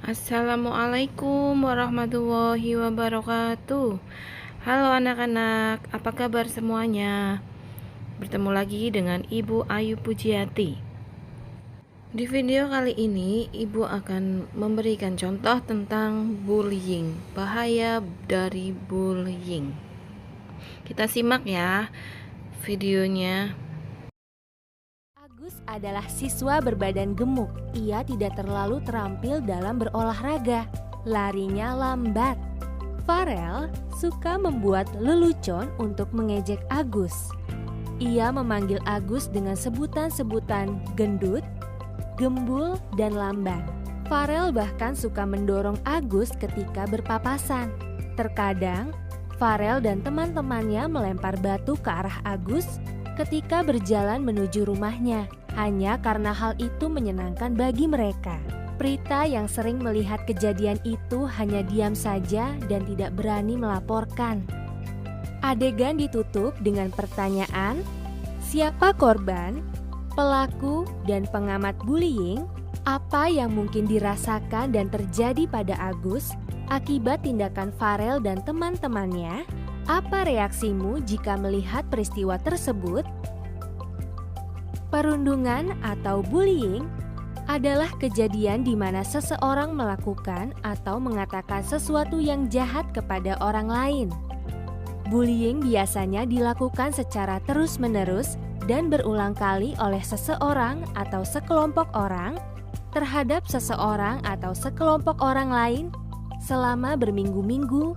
Assalamualaikum warahmatullahi wabarakatuh. Halo anak-anak, apa kabar semuanya? Bertemu lagi dengan Ibu Ayu Pujiati. Di video kali ini, Ibu akan memberikan contoh tentang bullying, bahaya dari bullying. Kita simak ya videonya. Agus adalah siswa berbadan gemuk. Ia tidak terlalu terampil dalam berolahraga. Larinya lambat. Farel suka membuat lelucon untuk mengejek Agus. Ia memanggil Agus dengan sebutan-sebutan gendut, gembul, dan lamban. Farel bahkan suka mendorong Agus ketika berpapasan. Terkadang, Farel dan teman-temannya melempar batu ke arah Agus ketika berjalan menuju rumahnya, hanya karena hal itu menyenangkan bagi mereka. Prita yang sering melihat kejadian itu hanya diam saja dan tidak berani melaporkan. Adegan ditutup dengan pertanyaan, siapa korban, pelaku, dan pengamat bullying? Apa yang mungkin dirasakan dan terjadi pada Agus akibat tindakan Farel dan teman-temannya? Apa reaksimu jika melihat peristiwa tersebut? Perundungan atau bullying adalah kejadian di mana seseorang melakukan atau mengatakan sesuatu yang jahat kepada orang lain. Bullying biasanya dilakukan secara terus-menerus dan berulang kali oleh seseorang atau sekelompok orang terhadap seseorang atau sekelompok orang lain selama berminggu-minggu,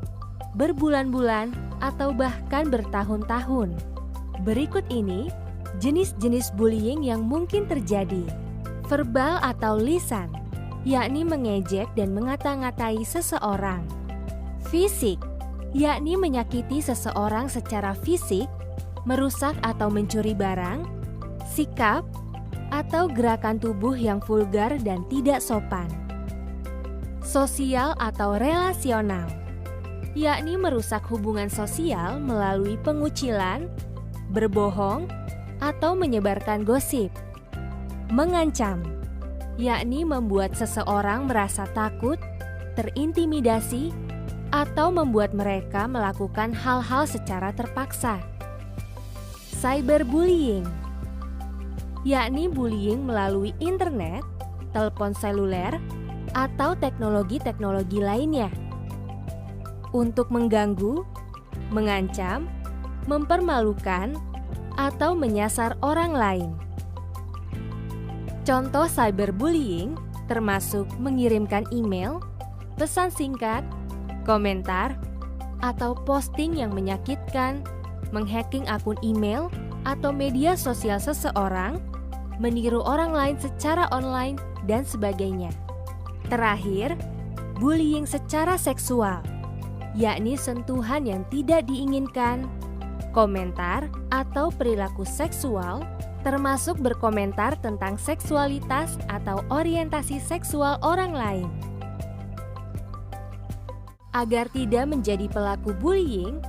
berbulan-bulan, atau bahkan bertahun-tahun. Berikut ini jenis-jenis bullying yang mungkin terjadi. Verbal atau lisan, yakni mengejek dan mengata-ngatai seseorang. Fisik, yakni menyakiti seseorang secara fisik, merusak atau mencuri barang. Sikap atau gerakan tubuh yang vulgar dan tidak sopan. Sosial atau relasional, yakni merusak hubungan sosial melalui pengucilan, berbohong, atau menyebarkan gosip. Mengancam, yakni membuat seseorang merasa takut, terintimidasi, atau membuat mereka melakukan hal-hal secara terpaksa. Cyberbullying, yakni bullying melalui internet, telepon seluler, atau teknologi-teknologi lainnya. Untuk mengganggu, mengancam, mempermalukan, atau menyasar orang lain. Contoh cyberbullying termasuk mengirimkan email, pesan singkat, komentar, atau posting yang menyakitkan, menghacking akun email atau media sosial seseorang, meniru orang lain secara online, dan sebagainya. Terakhir, bullying secara seksual, yakni sentuhan yang tidak diinginkan, komentar atau perilaku seksual, termasuk berkomentar tentang seksualitas atau orientasi seksual orang lain. Agar tidak menjadi pelaku bullying,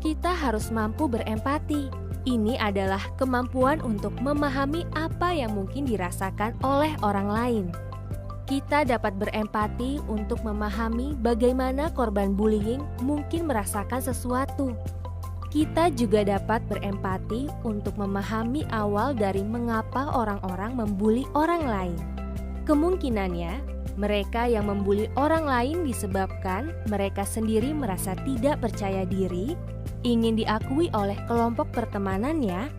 kita harus mampu berempati. Ini adalah kemampuan untuk memahami apa yang mungkin dirasakan oleh orang lain. Kita dapat berempati untuk memahami bagaimana korban bullying mungkin merasakan sesuatu. Kita juga dapat berempati untuk memahami awal dari mengapa orang-orang membuli orang lain. Kemungkinannya, mereka yang membuli orang lain disebabkan mereka sendiri merasa tidak percaya diri, ingin diakui oleh kelompok pertemanannya,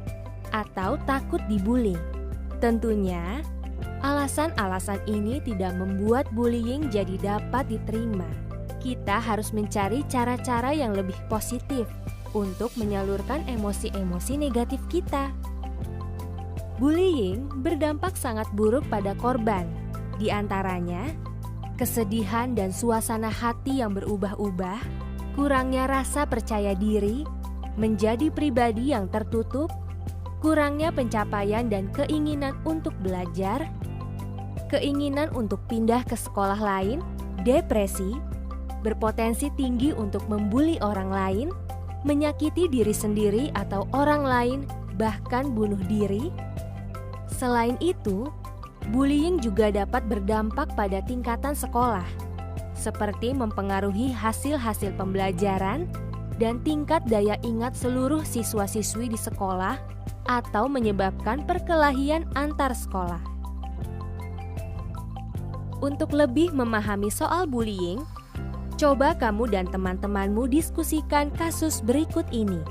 atau takut dibully. Tentunya, alasan-alasan ini tidak membuat bullying jadi dapat diterima. Kita harus mencari cara-cara yang lebih positif untuk menyalurkan emosi-emosi negatif kita. Bullying berdampak sangat buruk pada korban, di antaranya kesedihan dan suasana hati yang berubah-ubah, kurangnya rasa percaya diri, menjadi pribadi yang tertutup, kurangnya pencapaian dan keinginan untuk belajar, keinginan untuk pindah ke sekolah lain, depresi, berpotensi tinggi untuk membuli orang lain, menyakiti diri sendiri atau orang lain, bahkan bunuh diri. Selain itu, Bullying juga dapat berdampak pada tingkatan sekolah, seperti mempengaruhi hasil-hasil pembelajaran dan tingkat daya ingat seluruh siswa-siswi di sekolah atau menyebabkan perkelahian antar sekolah. Untuk lebih memahami soal bullying, coba kamu dan teman-temanmu diskusikan kasus berikut ini.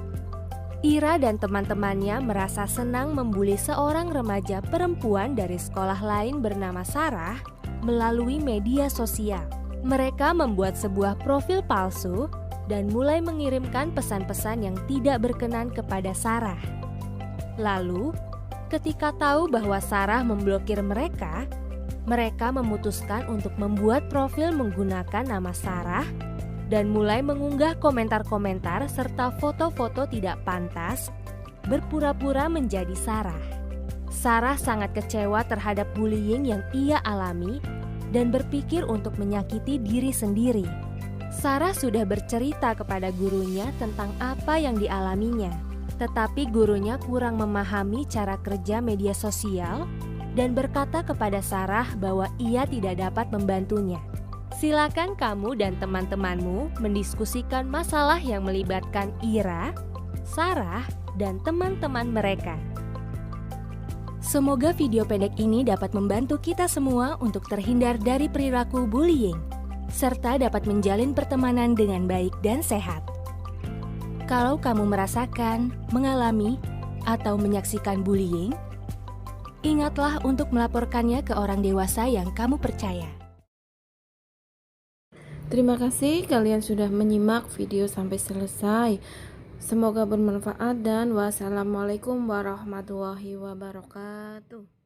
Ira dan teman-temannya merasa senang membuli seorang remaja perempuan dari sekolah lain bernama Sarah melalui media sosial. Mereka membuat sebuah profil palsu dan mulai mengirimkan pesan-pesan yang tidak berkenan kepada Sarah. Lalu, ketika tahu bahwa Sarah memblokir mereka memutuskan untuk membuat profil menggunakan nama Sarah dan mulai mengunggah komentar-komentar serta foto-foto tidak pantas, berpura-pura menjadi Sarah. Sarah sangat kecewa terhadap bullying yang ia alami dan berpikir untuk menyakiti diri sendiri. Sarah sudah bercerita kepada gurunya tentang apa yang dialaminya, tetapi gurunya kurang memahami cara kerja media sosial dan berkata kepada Sarah bahwa ia tidak dapat membantunya. Silakan kamu dan teman-temanmu mendiskusikan masalah yang melibatkan Ira, Sarah, dan teman-teman mereka. Semoga video pendek ini dapat membantu kita semua untuk terhindar dari perilaku bullying, serta dapat menjalin pertemanan dengan baik dan sehat. Kalau kamu merasakan, mengalami, atau menyaksikan bullying, ingatlah untuk melaporkannya ke orang dewasa yang kamu percaya. Terima kasih kalian sudah menyimak video sampai selesai. Semoga bermanfaat dan wassalamualaikum warahmatullahi wabarakatuh.